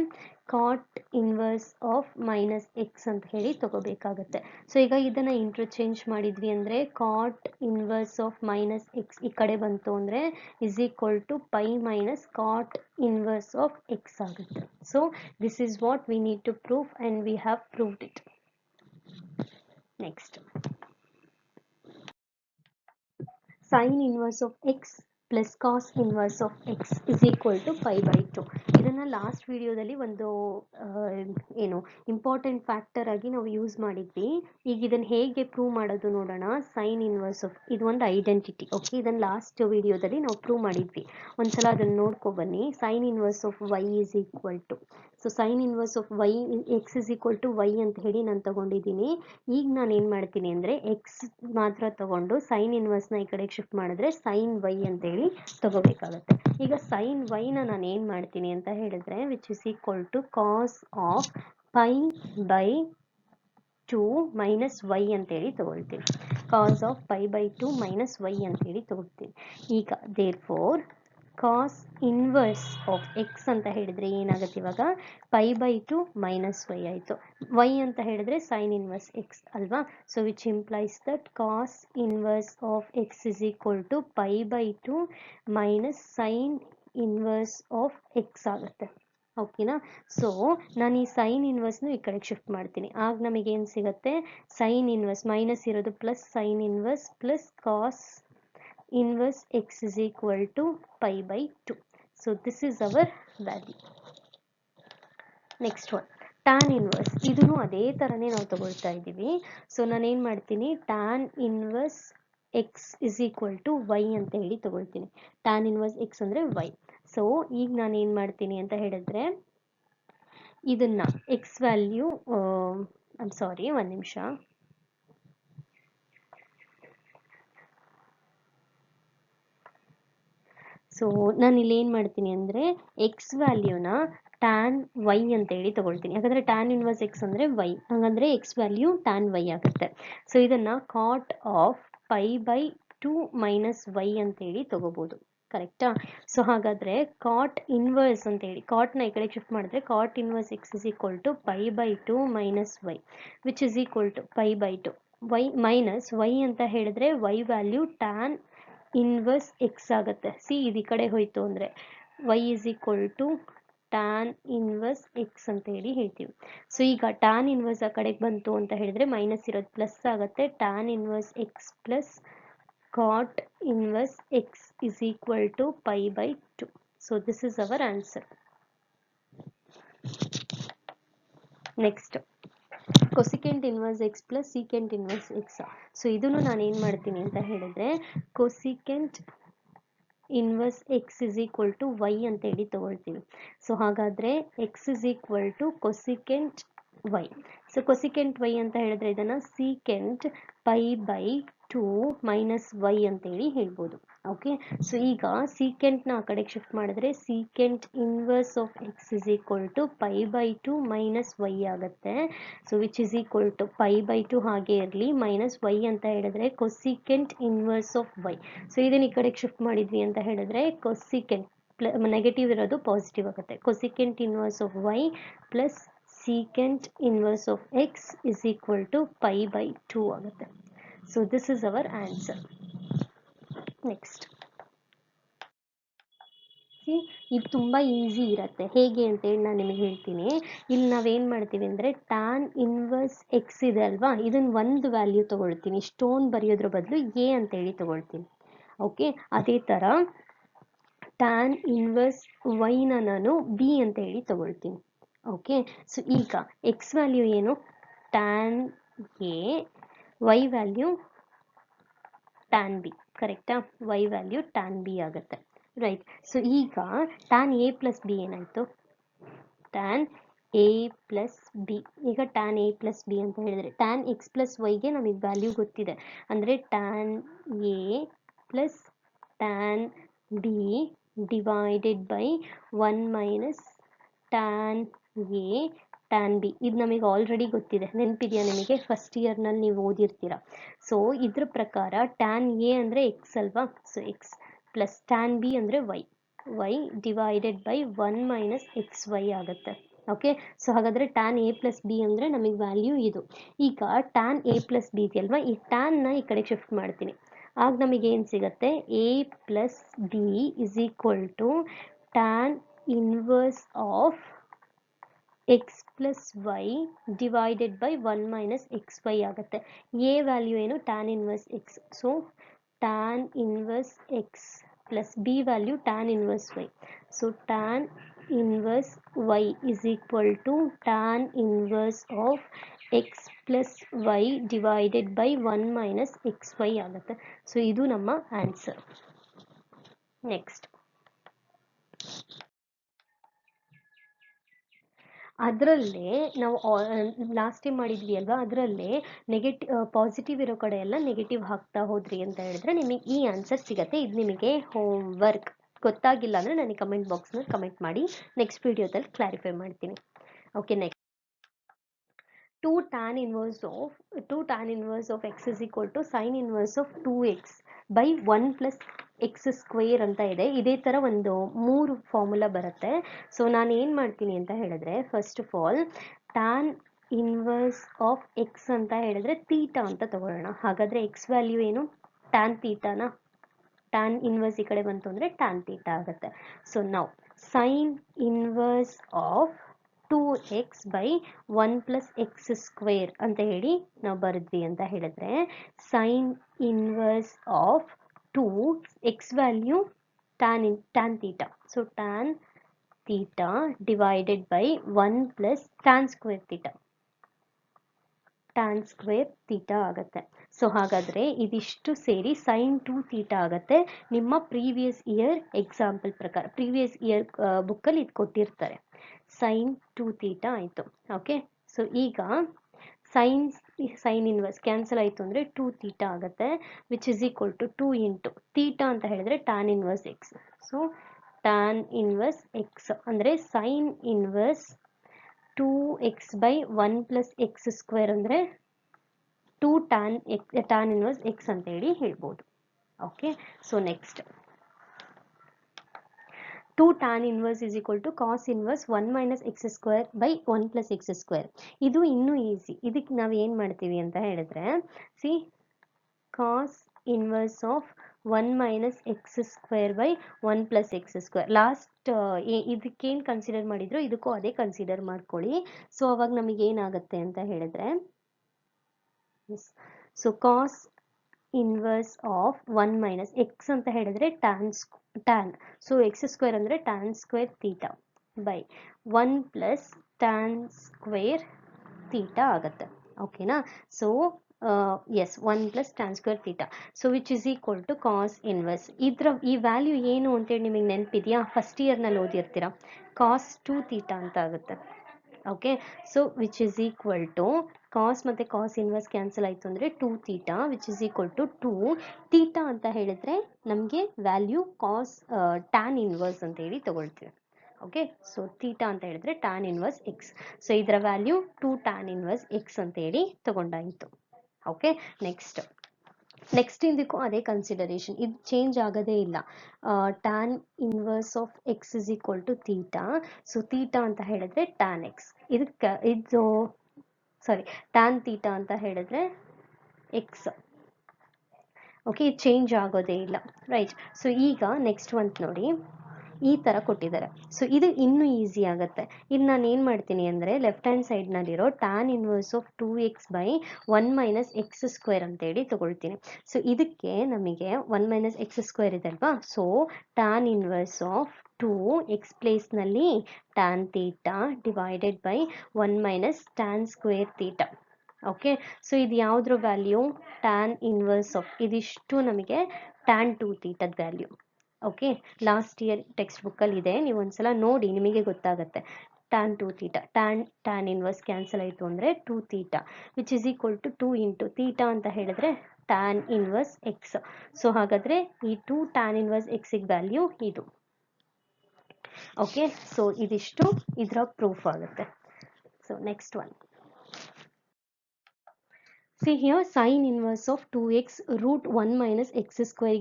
cot inverse of minus x ಅಂತ ಹೇಳಿ ತಗೋಬೇಕಾಗತ್ತೆ. So ಈಗ ಇದನ್ನ interchange ಮಾಡಿದ್ವಿ ಅಂದರೆ cot inverse of minus x ಈ ಕಡೆ ಬಂತು ಅಂದರೆ is equal to pi minus cot inverse of x ಆಗುತ್ತೆ. So this is what we need to prove and we have proved it. Next, sin inverse of x plus cos inverse of x is equal to pi by 2. ಇದನ್ನು last ವಿಡಿಯೋದಲ್ಲಿ ಒಂದು ಏನು important factor ಆಗಿ ನಾವು use ಮಾಡಿದ್ವಿ. ಈಗ ಇದನ್ನು ಹೇಗೆ ಪ್ರೂವ್ ಮಾಡೋದು ನೋಡೋಣ. ಸೈನ್ ಇನ್ವರ್ಸ್ ಆಫ್ ಇದು ಒಂದು ಐಡೆಂಟಿಟಿ. ಓಕೆ, ಇದನ್ನು ಲಾಸ್ಟ್ ವಿಡಿಯೋದಲ್ಲಿ ನಾವು ಪ್ರೂವ್ ಮಾಡಿದ್ವಿ. ಒಂದ್ಸಲ ಅದನ್ನು ನೋಡ್ಕೊಬನ್ನಿ. Sine inverse of y is equal to, so sine inverse of y x is equal to y ಅಂತ ಹೇಳಿ ನಾನು ತಗೊಂಡಿದ್ದೀನಿ. ಈಗ ನಾನು ಏನು ಮಾಡ್ತೀನಿ ಅಂದರೆ ಎಕ್ಸ್ ಮಾತ್ರ ತಗೊಂಡು ಸೈನ್ ಇನ್ವರ್ಸ್ನ ಈ ಕಡೆಗೆ ಶಿಫ್ಟ್ ಮಾಡಿದ್ರೆ ಸೈನ್ ವೈ ಅಂತೇಳಿ ತಗೋಬೇಕಾಗತ್ತೆ. ಈಗ ಸೈನ್ ವೈನ ನಾನು ಏನು ಮಾಡ್ತೀನಿ ಅಂತ ಹೇಳಿದ್ರೆ which is equal to cos of pi by 2 minus y ಅಂತೇಳಿ ತಗೊಳ್ತೀನಿ. Cos of pi by 2 minus y ಅಂತೇಳಿ ತಗೊಳ್ತೀನಿ. ಈಗ therefore cos inverse of x ಅಂತ ಹೇಳಿದ್ರೆ ಏನಾಗುತ್ತೆ ಇವಾಗ ಪೈ ಬೈ 2 ಮೈನಸ್ ವೈ ಆಯಿತು. ವೈ ಅಂತ ಹೇಳಿದ್ರೆ ಸೈನ್ ಇನ್ವರ್ಸ್ ಎಕ್ಸ್ ಅಲ್ವಾ. So which implies that cos inverse of x is equal to pi by 2 minus sine inverse of x ಆಗುತ್ತೆ. ಓಕೆನಾ? ಸೊ ನಾನು ಈ ಸೈನ್ ಇನ್ವರ್ಸ್ನು ಈ ಕಡೆಗೆ ಶಿಫ್ಟ್ ಮಾಡ್ತೀನಿ. ಆಗ ನಮಗೇನು ಸಿಗುತ್ತೆ, ಸೈನ್ ಇನ್ವರ್ಸ್ ಮೈನಸ್ ಇರೋದು plus sine inverse plus cos inverse x is equal to pi by 2. So this is our value. Next one, tan inverse. ಇದನ್ನು ಅದೇ ಥರನೇ ನಾವು ತಗೊಳ್ತಾ ಇದ್ದೀವಿ. ಸೊ ನಾನು ಏನು ಮಾಡ್ತೀನಿ, tan inverse x is equal to y ಅಂತ ಹೇಳಿ ತಗೊಳ್ತೀನಿ. tan inverse x ಅಂದರೆ y. ಸೊ ಈಗ ನಾನು ಏನು ಮಾಡ್ತೀನಿ ಅಂತ ಹೇಳಿದ್ರೆ ಇದನ್ನ x ವ್ಯಾಲ್ಯೂ ಒಂದು ನಿಮಿಷ. ಸೊ ನಾನು ಇಲ್ಲಿ ಏನು ಮಾಡ್ತೀನಿ ಅಂದರೆ ಎಕ್ಸ್ ವ್ಯಾಲ್ಯೂನ ಟ್ಯಾನ್ ವೈ ಅಂತ ಹೇಳಿ ತಗೊಳ್ತೀನಿ. ಯಾಕಂದರೆ ಟ್ಯಾನ್ ಇನ್ವರ್ಸ್ ಎಕ್ಸ್ ಅಂದರೆ ವೈ, ಹಾಗಂದರೆ ಎಕ್ಸ್ ವ್ಯಾಲ್ಯೂ ಟ್ಯಾನ್ ವೈ ಆಗುತ್ತೆ. ಸೊ ಇದನ್ನು cot of pi by 2 minus y ಅಂತೇಳಿ ತಗೋಬೋದು. ಕರೆಕ್ಟಾ? ಸೊ ಹಾಗಾದರೆ ಕಾಟ್ ಇನ್ವರ್ಸ್ ಅಂತೇಳಿ ಕಾಟ್ನ ಈ ಕಡೆ ಶಿಫ್ಟ್ ಮಾಡಿದ್ರೆ cot inverse x is equal to pi by 2 minus y which is equal to pi by 2 y minus y ಅಂತ ಹೇಳಿದ್ರೆ y value tan inverse x ಆಗುತ್ತೆ. ಸಿ ಇದು ಈ ಕಡೆ ಹೋಯ್ತು ಅಂದರೆ y is equal to tan inverse x ಅಂತ ಹೇಳಿ ಹೇಳ್ತೀವಿ. ಸೊ ಈಗ ಟ್ಯಾನ್ ಇನ್ವರ್ಸ್ ಆ ಕಡೆಗೆ ಬಂತು ಅಂತ ಹೇಳಿದ್ರೆ ಮೈನಸ್ ಇರೋದು ಪ್ಲಸ್ ಆಗುತ್ತೆ. Tan inverse x plus cot inverse x is equal to pi by 2. So this is our answer. Next, cosecant inverse x plus secant inverse x. So ಇದನ್ನು ನಾನು ಏನು ಮಾಡ್ತೀನಿ ಅಂತ ಹೇಳಿದ್ರೆ cosecant inverse x is equal to y ಅಂತ ಹೇಳಿ ತಗೊಳ್ತೀವಿ. So ಹಾಗಾದರೆ x is equal to cosecant y. So cosecant y ಅಂತ ಹೇಳಿದ್ರೆ ಇದನ್ನು secant pi by 2 minus y ಅಂತೇಳಿ ಹೇಳ್ಬೋದು. ಓಕೆ, ಸೊ ಈಗ ಸೀಕೆಂಟ್ನ ಆ ಕಡೆಗೆ ಶಿಫ್ಟ್ ಮಾಡಿದ್ರೆ secant inverse of x is equal to pi by 2 minus y ಆಗುತ್ತೆ. So which is equal to pi by 2 ಹಾಗೆ ಇರಲಿ, ಮೈನಸ್ ವೈ ಅಂತ ಹೇಳಿದ್ರೆ cosecant inverse of y. So ಇದನ್ನ ಈ ಕಡೆಗೆ ಶಿಫ್ಟ್ ಮಾಡಿದ್ವಿ ಅಂತ ಹೇಳಿದ್ರೆ ಕೊಸಿಕೆಂಟ್ ನೆಗೆಟಿವ್ ಇರೋದು ಪಾಸಿಟಿವ್ ಆಗುತ್ತೆ. Cosecant inverse of y plus secant inverse of x is equal to pi by 2 ಆಗುತ್ತೆ. So this is our answer. Next, ಇದು ತುಂಬ ಈಸಿ ಇರುತ್ತೆ. ಹೇಗೆ ಅಂತೇಳಿ ನಾನು ನಿಮಗೆ ಹೇಳ್ತೀನಿ. ಇಲ್ಲಿ ನಾವೇನು ಮಾಡ್ತೀವಿ ಅಂದರೆ ಟ್ಯಾನ್ ಇನ್ವರ್ಸ್ ಎಕ್ಸ್ ಇದೆ ಅಲ್ವಾ, ಇದನ್ನು ಒಂದು ವ್ಯಾಲ್ಯೂ ತೊಗೊಳ್ತೀನಿ. ಸ್ಟೋನ್ ಬರೆಯೋದ್ರ ಬದಲು ಎ ಅಂತೇಳಿ ತೊಗೊಳ್ತೀನಿ. ಓಕೆ, ಅದೇ ಥರ ಟ್ಯಾನ್ ಇನ್ವರ್ಸ್ ವೈನ ನಾನು ಬಿ ಅಂತ ಹೇಳಿ ತೊಗೊಳ್ತೀನಿ. ಓಕೆ. ಸೊ ಈಗ ಎಕ್ಸ್ ವ್ಯಾಲ್ಯೂ ಏನು, tan A, y value tan B, ಕರೆಕ್ಟಾ? ವೈ ವ್ಯಾಲ್ಯೂ ಟ್ಯಾನ್ ಬಿ ಆಗುತ್ತೆ, ರೈಟ್. ಸೊ ಈಗ ಟ್ಯಾನ್ ಎ ಪ್ಲಸ್ ಬಿ ಏನಾಯಿತು, ಟ್ಯಾನ್ ಎ ಪ್ಲಸ್ ಬಿ. ಈಗ ಟ್ಯಾನ್ ಎ ಪ್ಲಸ್ ಬಿ ಅಂತ ಹೇಳಿದರೆ ಟ್ಯಾನ್ ಎಕ್ಸ್ ಪ್ಲಸ್ ವೈಗೆ ನಮಗೆ ವ್ಯಾಲ್ಯೂ ಗೊತ್ತಿದೆ, ಅಂದರೆ tan A plus tan B divided by 1 minus tan A tan B. ಇದು ನಮಗೆ ಆಲ್ರೆಡಿ ಗೊತ್ತಿದೆ, ನೆನಪಿದೆಯಾ ನಿಮಗೆ? ಫಸ್ಟ್ ಇಯರ್ನಲ್ಲಿ ನೀವು ಓದಿರ್ತೀರ. ಸೊ ಇದ್ರ ಪ್ರಕಾರ ಟ್ಯಾನ್ ಎ ಅಂದರೆ ಎಕ್ಸ್ ಅಲ್ವಾ, so x plus tan b ಅಂದರೆ y divided by 1 minus x y ಆಗುತ್ತೆ. ಓಕೆ. ಸೊ ಹಾಗಾದರೆ ಟ್ಯಾನ್ ಎ ಪ್ಲಸ್ ಬಿ ಅಂದರೆ ನಮಗೆ ವ್ಯಾಲ್ಯೂ ಇದು. ಈಗ ಟ್ಯಾನ್ ಎ ಪ್ಲಸ್ ಬಿ ಇದೆಯಲ್ವಾ, ಈ ಟ್ಯಾನ್ನ ಈ ಕಡೆ ಶಿಫ್ಟ್ ಮಾಡ್ತೀನಿ, ಆಗ ನಮಗೆ ಏನು ಸಿಗುತ್ತೆ, A plus B is equal to tan inverse of x plus y divided by 1 minus x y ಆಗುತ್ತೆ. ಎ ವ್ಯಾಲ್ಯೂ ಏನು, tan inverse x, so tan inverse x plus B value tan inverse y. So tan inverse y is equal to tan inverse of x plus y divided by 1 minus x y ಆಗುತ್ತೆ. So ಇದು ನಮ್ಮ answer. Next, ಅದರಲ್ಲೇ ನಾವು last time ಮಾಡಿದ್ವಿ ಅಲ್ವಾ, ಅದರಲ್ಲೇ positive ಇರೋ ಕಡೆ ಎಲ್ಲ ನೆಗೆಟಿವ್ ಹಾಕ್ತಾ ಹೋದ್ರಿ ಅಂತ ಹೇಳಿದ್ರೆ ನಿಮಗೆ ಈ ಆನ್ಸರ್ ಸಿಗುತ್ತೆ. ಇದು ನಿಮಗೆ ಹೋಮ್ ವರ್ಕ್. ಗೊತ್ತಾಗಿಲ್ಲ ಅಂದರೆ ನನಗೆ ಕಮೆಂಟ್ ಬಾಕ್ಸ್ನಲ್ಲಿ ಕಮೆಂಟ್ ಮಾಡಿ, ನೆಕ್ಸ್ಟ್ ವಿಡಿಯೋದಲ್ಲಿ ಕ್ಲಾರಿಫೈ ಮಾಡ್ತೀನಿ. Okay. Next, 2 tan inverse of x is equal to sin inverse of 2x by 1 plus x square ಅಂತ ಇದೆ. ಇದೇ ಥರ ಒಂದು 3 ಫಾರ್ಮುಲಾ ಬರುತ್ತೆ. ಸೊ ನಾನು ಏನು ಮಾಡ್ತೀನಿ ಅಂತ ಹೇಳಿದ್ರೆ, first of all tan inverse of x ಅಂತ ಹೇಳಿದ್ರೆ ತೀಟಾ ಅಂತ ತಗೊಳ್ಳೋಣ. ಹಾಗಾದರೆ ಎಕ್ಸ್ ವ್ಯಾಲ್ಯೂ ಏನು, ಟ್ಯಾನ್ ತೀಟಾನ, ಟ್ಯಾನ್ ಇನ್ವರ್ಸ್ ಈ ಕಡೆ ಬಂತು ಅಂದರೆ ಟ್ಯಾನ್ ತೀಟಾ ಆಗುತ್ತೆ. ಸೊ ನಾವು sign inverse of 2x by 1 plus x square ಅಂತ ಹೇಳಿ ನಾವು ಬರೆದ್ವಿ ಅಂತ ಹೇಳಿದ್ರೆ, sine inverse of 2 x value tan theta, so tan theta divided by 1 plus tan square theta, tan square theta ಆಗುತ್ತೆ. ಸೊ ಹಾಗಾದರೆ ಇದಿಷ್ಟು ಸೇರಿ ಸೈನ್ 2 ತೀಟಾ ಆಗುತ್ತೆ. ನಿಮ್ಮ ಪ್ರೀವಿಯಸ್ ಇಯರ್ ಎಕ್ಸಾಂಪಲ್ ಪ್ರಕಾರ, ಪ್ರೀವಿಯಸ್ ಇಯರ್ ಬುಕ್ಕಲ್ಲಿ ಇದು ಕೊಟ್ಟಿರ್ತಾರೆ. ಸೈನ್ 2 ತೀಟಾ ಆಯಿತು. ಓಕೆ. ಸೊ ಈಗ ಸೈನ್ ಇನ್ವರ್ಸ್ ಕ್ಯಾನ್ಸಲ್ ಆಯಿತು ಅಂದರೆ 2 ತೀಟಾ ಆಗುತ್ತೆ, which is equal to 2 into theta ಅಂತ ಹೇಳಿದ್ರೆ tan inverse x. So tan inverse x ಅಂದರೆ sine inverse 2x by 1 plus x square ಅಂದರೆ 2 ಟ್ಯಾನ್ ಇನ್ವರ್ಸ್ ಎಕ್ಸ್ ಅಂತ ಹೇಳಿ ಹೇಳ್ಬೋದು. Okay. So next, 2 tan inverse is equal to cos inverse 1 minus x square by 1 plus x square. ಇದು ಇನ್ನೂ easy. ಇದಕ್ಕೆ ನಾವು ಏನು ಮಾಡ್ತೀವಿ ಅಂತ ಹೇಳಿದ್ರೆ, C cos inverse of 1 minus x square by 1 plus x square. Last ಇದಕ್ಕೇನು ಕನ್ಸಿಡರ್ ಮಾಡಿದ್ರು ಇದಕ್ಕೂ ಅದೇ ಕನ್ಸಿಡರ್ ಮಾಡ್ಕೊಳ್ಳಿ. ಸೊ ಅವಾಗ ನಮಗೆ ಏನಾಗುತ್ತೆ ಅಂತ ಹೇಳಿದ್ರೆ, so cos inverse of 1 minus x ಅಂತ ಹೇಳಿದ್ರೆ ಟ್ಯಾನ್, ಸೊ ಎಕ್ಸ್ ಸ್ಕ್ವೇರ್ ಅಂದರೆ tan square theta by 1 plus tan square theta ಆಗುತ್ತೆ. ಓಕೆನಾ? So yes 1 plus tan square theta, so which is equal to cos inverse. ಈ value ಏನು ಅಂತೇಳಿ ನಿಮಗೆ ನೆನಪಿದೆಯಾ? ಫಸ್ಟ್ ಇಯರ್ನಲ್ಲಿ ಓದಿರ್ತೀರ, ಕಾಸ್ 2 ತೀಟಾ ಅಂತ ಆಗುತ್ತೆ. Okay. So which is equal to cos ಮತ್ತು ಕಾಸ್ ಇನ್ವರ್ಸ್ ಕ್ಯಾನ್ಸಲ್ ಆಯಿತು ಅಂದರೆ 2 theta which is equal to 2 theta ಅಂತ ಹೇಳಿದ್ರೆ ನಮಗೆ ವ್ಯಾಲ್ಯೂ ಕಾಸ್ ಟ್ಯಾನ್ ಇನ್ವರ್ಸ್ ಅಂತ ಹೇಳಿ ತಗೊಳ್ತೀವಿ. ಓಕೆ. ಸೊ ತೀಟಾ ಅಂತ ಹೇಳಿದ್ರೆ ಟ್ಯಾನ್ ಇನ್ವರ್ಸ್ ಎಕ್ಸ್, ಸೊ ಇದರ ವ್ಯಾಲ್ಯೂ 2 ಟ್ಯಾನ್ ಇನ್ವರ್ಸ್ ಎಕ್ಸ್ ಅಂತ ಹೇಳಿ ತಗೊಂಡಾಯಿತು. ಓಕೆ. ನೆಕ್ಸ್ಟ್ ಇದಕ್ಕೂ ಅದೇ ಕನ್ಸಿಡರೇಷನ್, ಇದು ಚೇಂಜ್ ಆಗೋದೇ ಇಲ್ಲ. Tan inverse of x is equal to theta, so theta ಅಂತ ಹೇಳಿದ್ರೆ ಟ್ಯಾನ್ ಎಕ್ಸ್, ಇದು ಟ್ಯಾನ್ ತೀಟಾ ಅಂತ ಹೇಳಿದ್ರೆ ಎಕ್ಸ್. ಓಕೆ. ಇದು ಚೇಂಜ್ ಆಗೋದೇ ಇಲ್ಲ, ರೈಟ್. ಸೊ ಈಗ ನೆಕ್ಸ್ಟ್ ಒಂದು ನೋಡಿ, ಈ ಥರ ಕೊಟ್ಟಿದ್ದಾರೆ. ಸೊ ಇದು ಇನ್ನೂ ಈಸಿ ಆಗುತ್ತೆ. ಇಲ್ಲಿ ನಾನು ಏನು ಮಾಡ್ತೀನಿ ಅಂದರೆ ಲೆಫ್ಟ್ ಹ್ಯಾಂಡ್ ಸೈಡ್ನಲ್ಲಿರೋ tan inverse of 2x by 1 minus x square ಅಂತೇಳಿ ತಗೊಳ್ತೀನಿ. ಸೊ ಇದಕ್ಕೆ ನಮಗೆ 1 ಮೈನಸ್ ಎಕ್ಸ್ ಸ್ಕ್ವೇರ್ ಇದೆ ಅಲ್ವಾ, so tan inverse of 2x ಪ್ಲೇಸ್ನಲ್ಲಿ tan theta divided by 1 minus tan square theta. Okay, so ಇದು ಯಾವುದ್ರ ವ್ಯಾಲ್ಯೂ? ಟ್ಯಾನ್ ಇನ್ವರ್ಸ್ ಆಫ್ ಇದಿಷ್ಟು ನಮಗೆ ಟ್ಯಾನ್ 2 ತೀಟದ value. Okay, last year text ಬುಕ್ಕಲ್ಲಿ ಇದೆ, ನೀವು ಒಂದ್ಸಲ ನೋಡಿ ನಿಮಗೆ ಗೊತ್ತಾಗುತ್ತೆ. Tan 2 theta, tan inverse cancel ಆಯಿತು ಅಂದರೆ 2 theta which is equal to 2 into theta ಅಂತ ಹೇಳಿದ್ರೆ ಟ್ಯಾನ್ ಇನ್ವರ್ಸ್ ಎಕ್ಸ್. ಸೊ ಹಾಗಾದರೆ ಈ 2 ಟ್ಯಾನ್ ಇನ್ವರ್ಸ್ ಎಕ್ಸಿಗೆ ವ್ಯಾಲ್ಯೂ ಇದು. ಓಕೆ, ಸೊ ಇದಿಷ್ಟು ಇದರ ಪ್ರೂಫ್ ಆಗುತ್ತೆ. So next one, see here sin inverse of 2x root 1 minus x square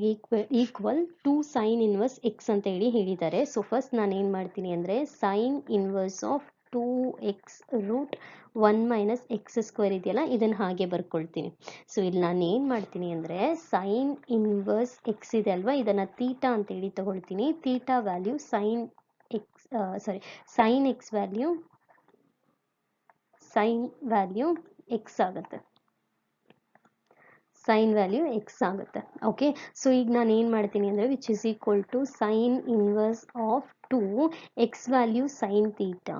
equal to sin inverse x ಅಂತ ಹೇಳಿ ಹೇಳಿದ್ದಾರೆ. ಸೊ ಫಸ್ಟ್ ನಾನು ಏನು ಮಾಡ್ತೀನಿ ಅಂದರೆ sin inverse of 2x root 1 minus x square ಇದೆಯಲ್ಲ ಇದನ್ನು ಹಾಗೆ ಬರ್ಕೊಳ್ತೀನಿ. ಸೊ ಇಲ್ಲಿ ನಾನು ಏನು ಮಾಡ್ತೀನಿ ಅಂದರೆ sin inverse x ಇದೆ ಅಲ್ವಾ, ಇದನ್ನು ತೀಟಾ ಅಂತೇಳಿ ತಗೊಳ್ತೀನಿ. Theta value sin x value x ಆಗುತ್ತೆ, ಸೈನ್ ವ್ಯಾಲ್ಯೂ ಎಕ್ಸ್ ಆಗುತ್ತೆ. ಓಕೆ, ಸೊ ಈಗ ನಾನು ಏನು ಮಾಡ್ತೀನಿ ಅಂದರೆ which is equal to sine inverse of 2 x value sine theta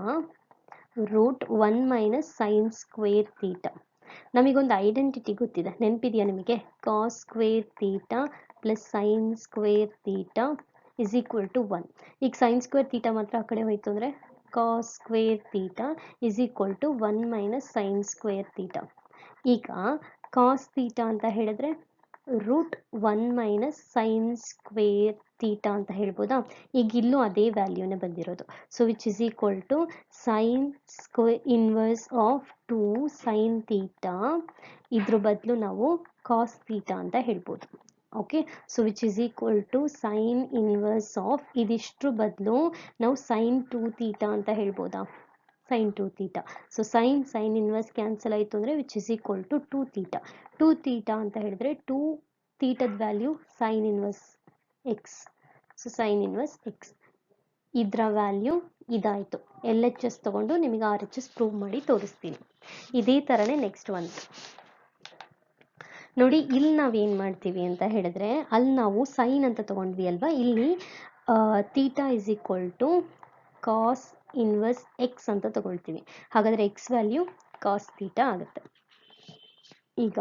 root 1 minus sine square theta. ನಮಗೊಂದು ಐಡೆಂಟಿಟಿ ಗೊತ್ತಿದೆ, ನೆನಪಿದೆಯಾ ನಿಮಗೆ? Cos square theta plus sine square theta is equal to 1. ಈಗ ಸೈನ್ ಸ್ಕ್ವೇರ್ ತೀಟಾ ಮಾತ್ರ ಆ ಕಡೆ ಹೋಯ್ತು ಅಂದರೆ cos square theta is equal to 1 minus sine square theta. ಈಗ ಕಾಸ್ ತೀಟಾ ಅಂತ ಹೇಳಿದ್ರೆ root 1 minus sine square theta ಅಂತ ಹೇಳ್ಬೋದಾ? ಈಗ ಇಲ್ಲೂ ಅದೇ ವ್ಯಾಲ್ಯೂನೇ ಬಂದಿರೋದು. So which is equal to sine square inverse of 2 sine theta, ಇದ್ರ ಬದಲು ನಾವು ಕಾಸ್ ತೀಟಾ ಅಂತ ಹೇಳ್ಬೋದು. Okay, so which is equal to sine inverse of ಇದಿಷ್ಟ್ರ ಬದಲು ನಾವು ಸೈನ್ 2 ತೀಟಾ ಅಂತ ಹೇಳ್ಬೋದಾ? Sign 2 theta. So sine inverse cancel ಆಯಿತು ಅಂದರೆ which is equal to 2 theta. 2 theta ಅಂತ ಹೇಳಿದ್ರೆ 2 ತೀಟದ value sine inverse x. So sine inverse x ಇದರ ವ್ಯಾಲ್ಯೂ ಇದಾಯಿತು. LHS ತಗೊಂಡು ನಿಮಗೆ RHS ಪ್ರೂವ್ ಮಾಡಿ ತೋರಿಸ್ತೀನಿ. ಇದೇ ಥರನೇ ನೆಕ್ಸ್ಟ್ ಒನ್ ನೋಡಿ. ಇಲ್ಲಿ ನಾವೇನು ಮಾಡ್ತೀವಿ ಅಂತ ಹೇಳಿದ್ರೆ ಅಲ್ಲಿ ನಾವು ಸೈನ್ ಅಂತ ತಗೊಂಡ್ವಿ ಅಲ್ವಾ, ಇಲ್ಲಿ theta is equal to cos inverse x ಅಂತ ತಗೊಳ್ತೀವಿ. ಹಾಗಾದರೆ ಎಕ್ಸ್ ವ್ಯಾಲ್ಯೂ ಕಾಸ್ ತೀಟಾ ಆಗುತ್ತೆ. ಈಗ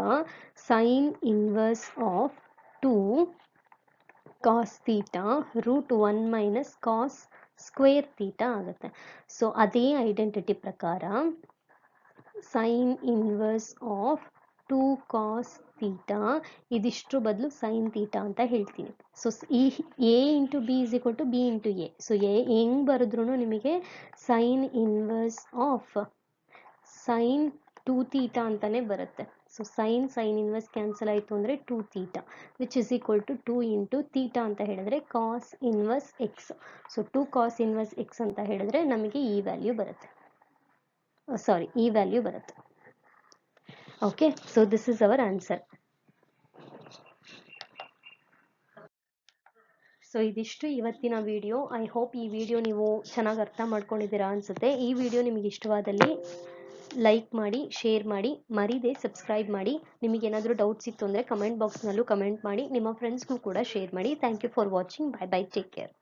sine inverse of 2 cos theta root 1 minus cos square theta ಆಗುತ್ತೆ. ಸೊ ಅದೇ ಐಡೆಂಟಿಟಿ ಪ್ರಕಾರ sine inverse of 2 cos theta ಇದಿಷ್ಟು ಬದಲು ಸೈನ್ ತೀಟಾ ಅಂತ ಹೇಳ್ತೀನಿ. ಸೊ ಈ A into B is equal to B into A. So ಹೆಂಗೆ ಬರೆದ್ರೂ ನಿಮಗೆ sine inverse of sine 2 theta ಅಂತಲೇ ಬರುತ್ತೆ. ಸೊ ಸೈನ್ ಇನ್ವರ್ಸ್ ಕ್ಯಾನ್ಸಲ್ ಆಯಿತು ಅಂದರೆ 2 theta which is equal to 2 into theta ಅಂತ ಹೇಳಿದ್ರೆ cos inverse x. So 2 cos inverse x ಅಂತ ಹೇಳಿದ್ರೆ ನಮಗೆ ಈ ವ್ಯಾಲ್ಯೂ ಬರುತ್ತೆ, ಈ ವ್ಯಾಲ್ಯೂ ಬರುತ್ತೆ. Okay, so this is our answer. So ಇದಿಷ್ಟು ಇವತ್ತಿನ ವಿಡಿಯೋ. ಐ ಹೋಪ್ ಈ ವಿಡಿಯೋ ನೀವು ಚೆನ್ನಾಗಿ ಅರ್ಥ ಮಾಡ್ಕೊಂಡಿದ್ದೀರಾ ಅನಿಸುತ್ತೆ. ಈ ವಿಡಿಯೋ ನಿಮಗೆ ಇಷ್ಟವಾದಲ್ಲಿ ಲೈಕ್ ಮಾಡಿ, ಶೇರ್ ಮಾಡಿ, ಮರೀದೆ ಸಬ್ಸ್ಕ್ರೈಬ್ ಮಾಡಿ. ನಿಮಗೇನಾದರೂ ಡೌಟ್ಸ್ ಇತ್ತು ಅಂದರೆ ಕಮೆಂಟ್ ಬಾಕ್ಸ್ನಲ್ಲೂ ಕಮೆಂಟ್ ಮಾಡಿ, ನಿಮ್ಮ ಫ್ರೆಂಡ್ಸ್ಗೂ ಕೂಡ ಶೇರ್ ಮಾಡಿ. Thank you for watching. Bye bye, take care.